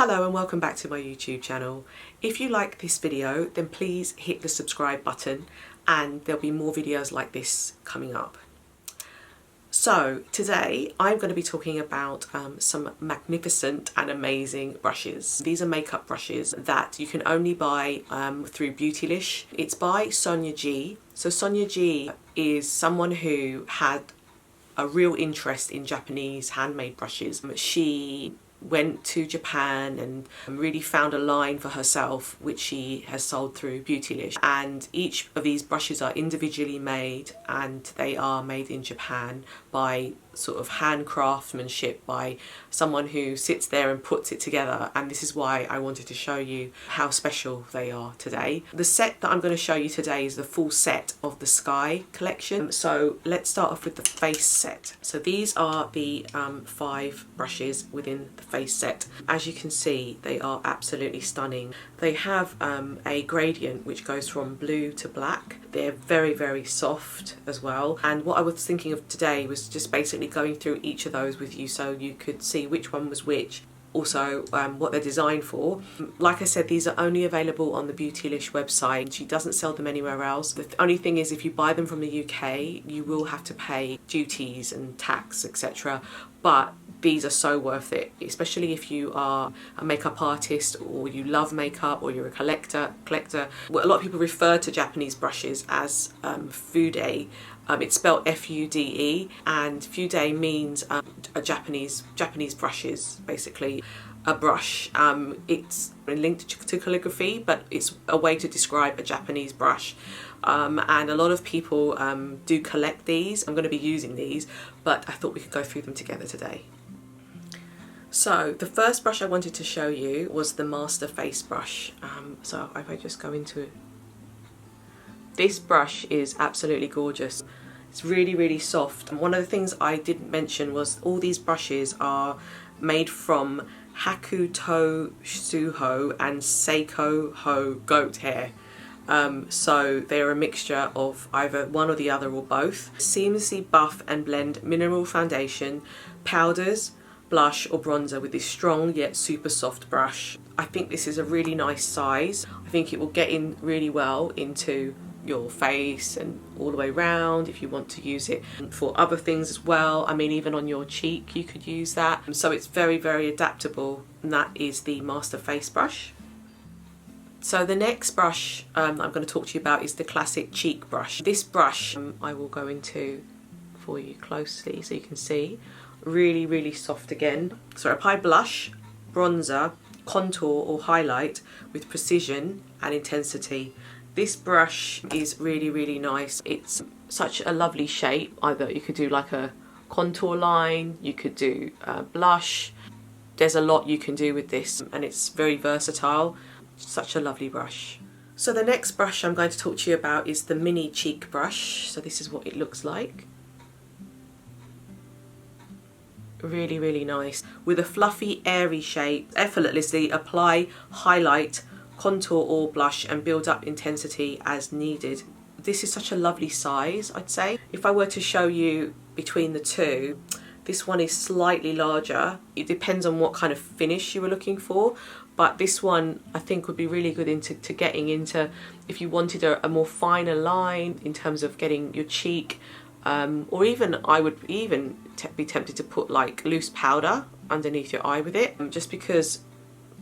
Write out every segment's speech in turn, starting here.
Hello and welcome back to my YouTube channel. If you like this video, then please hit the subscribe button and there'll be more videos like this coming up. So today I'm going to be talking about some magnificent and amazing brushes. These are makeup brushes that you can only buy through Beautylish. It's by Sonia G. So Sonia G is someone who had a real interest in Japanese handmade brushes. She went to Japan and really found a line for herself which she has sold through Beautylish, and each of these brushes are individually made and they are made in Japan by sort of hand craftsmanship by someone who sits there and puts it together, and this is why I wanted to show you how special they are today. The set that I'm going to show you today is the full set of the Sky collection. So let's start off with the face set. So these are the 5 brushes within the face set. As you can see, they are absolutely stunning. They have a gradient which goes from blue to black. They're very, very soft as well, and what I was thinking of today was just basically going through each of those with you so you could see which one was which, also what they're designed for. Like I said, these are only available on the Beautylish website. She doesn't sell them anywhere else. The only thing is, if you buy them from the UK, you will have to pay duties and tax, etc. But these are so worth it, especially if you are a makeup artist or you love makeup or you're a collector. Well, a lot of people refer to Japanese brushes as fude. It's spelled F-U-D-E, and fude means a Japanese brushes, basically a brush. It's linked to calligraphy, but it's a way to describe a Japanese brush. And a lot of people do collect these. I'm going to be using these, but I thought we could go through them together today. So the first brush I wanted to show you was the Master Face brush. So if I just go into it, this brush is absolutely gorgeous. It's really, really soft. And one of the things I didn't mention was all these brushes are made from Hakuto Suho and Seiko Ho goat hair. So they're a mixture of either one or the other or both. Seamlessly buff and blend mineral foundation, powders, blush or bronzer with this strong yet super soft brush. I think this is a really nice size. I think it will get in really well into your face and all the way around if you want to use it for other things as well. I mean, even on your cheek you could use that. So it's very, very adaptable, and that is the Master Face brush. So the next brush I'm going to talk to you about is the classic cheek brush. This brush I will go into for you closely so you can see. Really, really soft again. So apply blush, bronzer, contour or highlight with precision and intensity. This brush is really, really nice. It's such a lovely shape. Either you could do like a contour line, you could do blush. There's a lot you can do with this, and it's very versatile. Such a lovely brush. So the next brush I'm going to talk to you about is the mini cheek brush. So this is what it looks like. Really, really nice. With a fluffy, airy shape, effortlessly apply, highlight, contour or blush and build up intensity as needed. This is such a lovely size, I'd say. If I were to show you between the two, this one is slightly larger. It depends on what kind of finish you were looking for, but this one I think would be really good into getting into if you wanted a more finer line in terms of getting your cheek, or even I would even be tempted to put like loose powder underneath your eye with it, just because,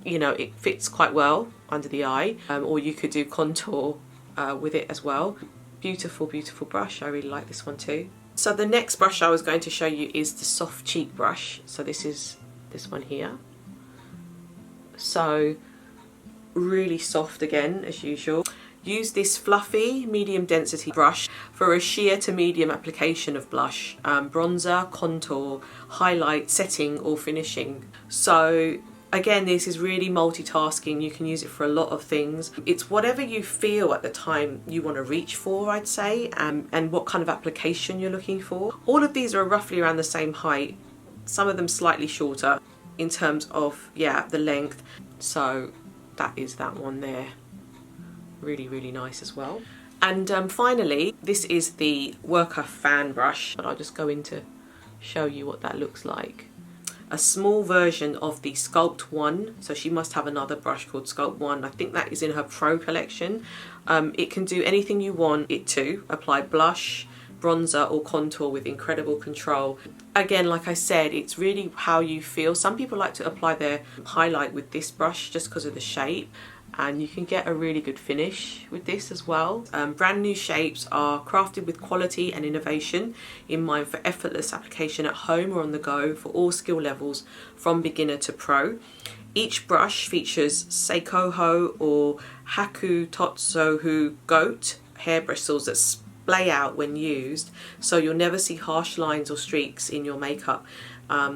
you know, it fits quite well under the eye, or you could do contour with it as well. Beautiful, beautiful brush. I really like this one too. So the next brush I was going to show you is the soft cheek brush. So this is this one here. So really soft again, as usual. Use this fluffy medium density brush for a sheer to medium application of blush, bronzer, contour, highlight, setting or finishing. So again, this is really multitasking. You can use it for a lot of things. It's whatever you feel at the time you want to reach for, I'd say, and what kind of application you're looking for. All of these are roughly around the same height, some of them slightly shorter in terms of, yeah, the length. So that is that one there. Really, really nice as well. And finally, this is the Worker fan brush, but I'll just go in to show you what that looks like. a small version of the Sculpt 1. So she must have another brush called Sculpt 1. I think that is in her Pro collection. It can do anything you want it to. Apply blush, bronzer or contour with incredible control. Again, like I said, it's really how you feel. Some people like to apply their highlight with this brush just because of the shape, and you can get a really good finish with this as well. Brand new shapes are crafted with quality and innovation in mind for effortless application at home or on the go for all skill levels from beginner to pro. Each brush features Seikoho or Haku Totsohu goat hair bristles that splay out when used, so you'll never see harsh lines or streaks in your makeup.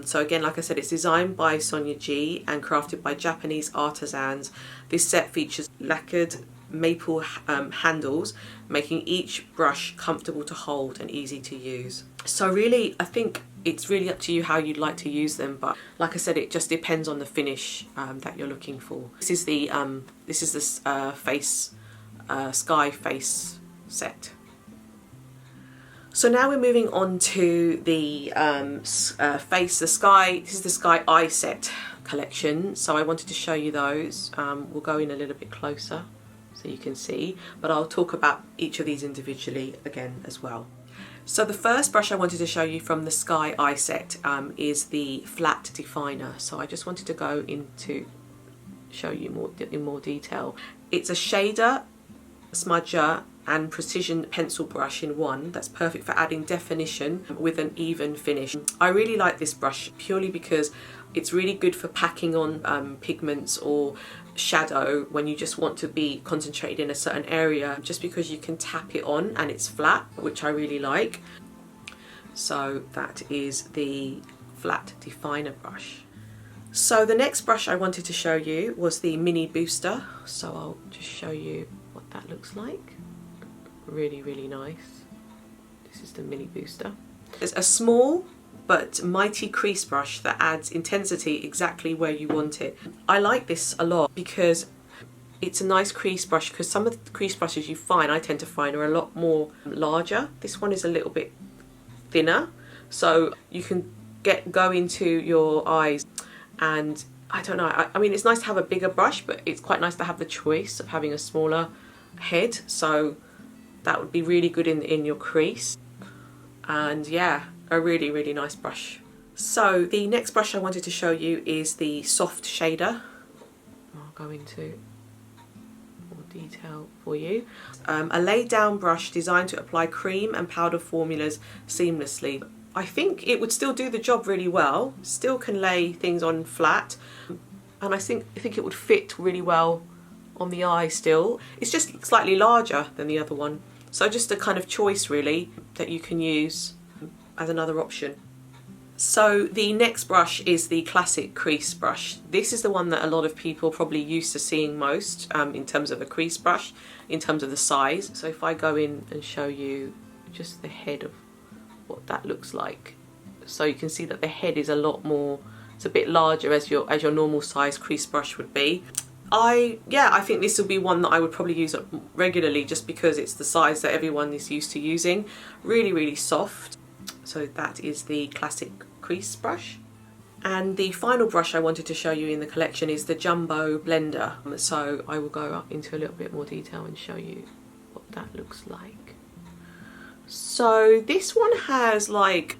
So again, like I said, it's designed by Sonia G and crafted by Japanese artisans. This set features lacquered maple handles, making each brush comfortable to hold and easy to use. So really, I think it's really up to you how you'd like to use them, but like I said, it just depends on the finish that you're looking for. This is the sky face set. So now we're moving on to the sky. This is the Sky Eye Set collection. So I wanted to show you those. We'll go in a little bit closer so you can see, but I'll talk about each of these individually again as well. So the first brush I wanted to show you from the Sky Eye Set is the Flat Definer. So I just wanted to go into show you in more detail. It's a shader, smudger and precision pencil brush in one that's perfect for adding definition with an even finish. I really like this brush purely because it's really good for packing on pigments or shadow when you just want to be concentrated in a certain area, just because you can tap it on and it's flat, which I really like. So that is the Flat Definer brush. So the next brush I wanted to show you was the Mini Booster. So I'll just show you what that looks like. Really nice. This is the Mini Booster. It's a small but mighty crease brush that adds intensity exactly where you want it. I like this a lot because it's a nice crease brush, because some of the crease brushes I tend to find are a lot more larger. This one is a little bit thinner, so you can go into your eyes, and I don't know, I mean, it's nice to have a bigger brush, but it's quite nice to have the choice of having a smaller head, so that would be really good in your crease. And yeah, a really nice brush. So the next brush I wanted to show you is the Soft Shader. I'll go into more detail for you. A laid down brush designed to apply cream and powder formulas seamlessly. I think it would still do the job really well, still can lay things on flat, and I think it would fit really well on the eye still. It's just slightly larger than the other one. So just a kind of choice really that you can use as another option. So the next brush is the classic crease brush. This is the one that a lot of people probably used to seeing most in terms of a crease brush, in terms of the size. So if I go in and show you just the head of what that looks like. So you can see that the head is a lot more, it's a bit larger as your normal size crease brush would be. I think this will be one that I would probably use regularly, just because it's the size that everyone is used to using. Really soft. So that is the classic crease brush. And the final brush I wanted to show you in the collection is the Jumbo Blender. So I will go up into a little bit more detail and show you what that looks like. So this one has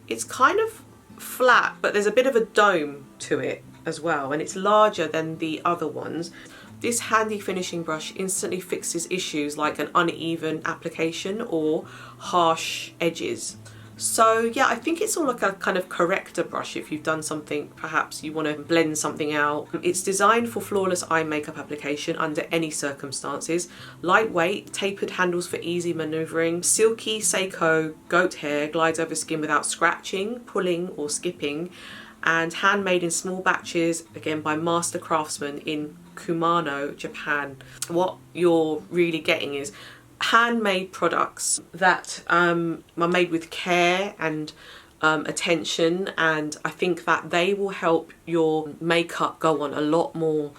it's kind of flat, but there's a bit of a dome to it as well, and it's larger than the other ones. This handy finishing brush instantly fixes issues like an uneven application or harsh edges. So yeah, I think it's all like a kind of corrector brush if you've done something, perhaps you want to blend something out. It's designed for flawless eye makeup application under any circumstances. Lightweight, tapered handles for easy manoeuvring. Silky Seiko goat hair glides over skin without scratching, pulling or skipping. And handmade in small batches, again by master craftsmen in Kumano, Japan. What you're really getting is handmade products that are made with care and attention, and I think that they will help your makeup go on a lot more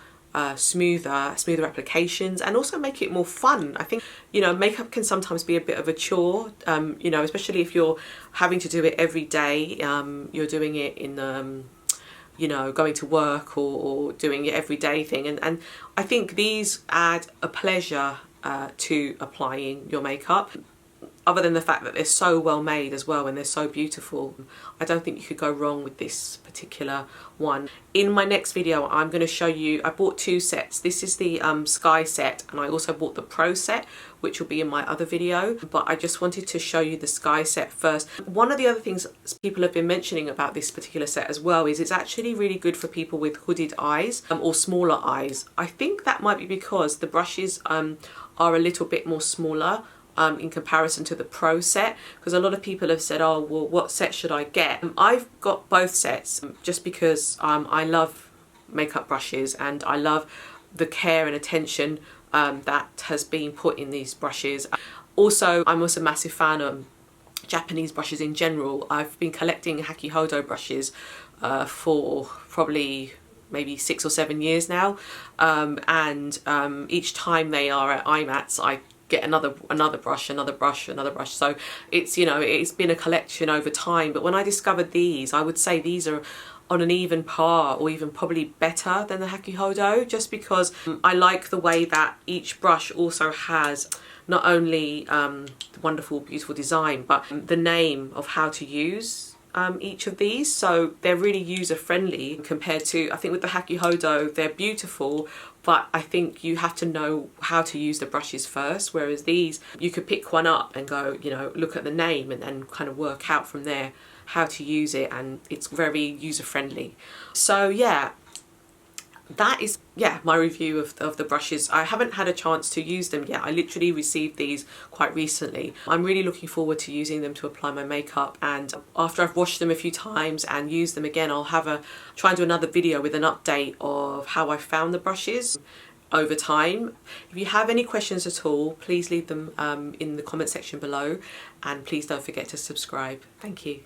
smoother applications, and also make it more fun. I think, makeup can sometimes be a bit of a chore, especially if you're having to do it every day. You're doing it in you know, going to work or doing your everyday thing. And I think these add a pleasure to applying your makeup. Other than the fact that they're so well made as well and they're so beautiful, I don't think you could go wrong with this particular one. In my next video, I'm going to show you, I bought two sets. This is the Sky set, and I also bought the Pro set, which will be in my other video, but I just wanted to show you the Sky set first. One of the other things people have been mentioning about this particular set as well is it's actually really good for people with hooded eyes or smaller eyes. I think that might be because the brushes are a little bit more smaller in comparison to the Pro set, because a lot of people have said, oh well, what set should I get? I've got both sets just because I love makeup brushes and I love the care and attention that has been put in these brushes. Also, I'm also a massive fan of Japanese brushes in general. I've been collecting Haki Hodo brushes for probably maybe 6 or 7 years now, and each time they are at IMATS, I get another brush. So it's, you know, it's been a collection over time. But when I discovered these, I would say these are on an even par or even probably better than the Haki Hodo, just because I like the way that each brush also has not only the wonderful beautiful design, but the name of how to use each of these. So they're really user friendly compared to, I think with the Haki Hodo, they're beautiful, but I think you have to know how to use the brushes first, whereas these, you could pick one up and go, you know, look at the name and then kind of work out from there how to use it, and it's very user friendly. So yeah, that is, yeah, my review of the brushes. I haven't had a chance to use them yet. I literally received these quite recently. I'm really looking forward to using them to apply my makeup, and after I've washed them a few times and used them again, I'll try and do another video with an update of how I found the brushes over time. If you have any questions at all, please leave them in the comment section below, and please don't forget to subscribe. Thank you.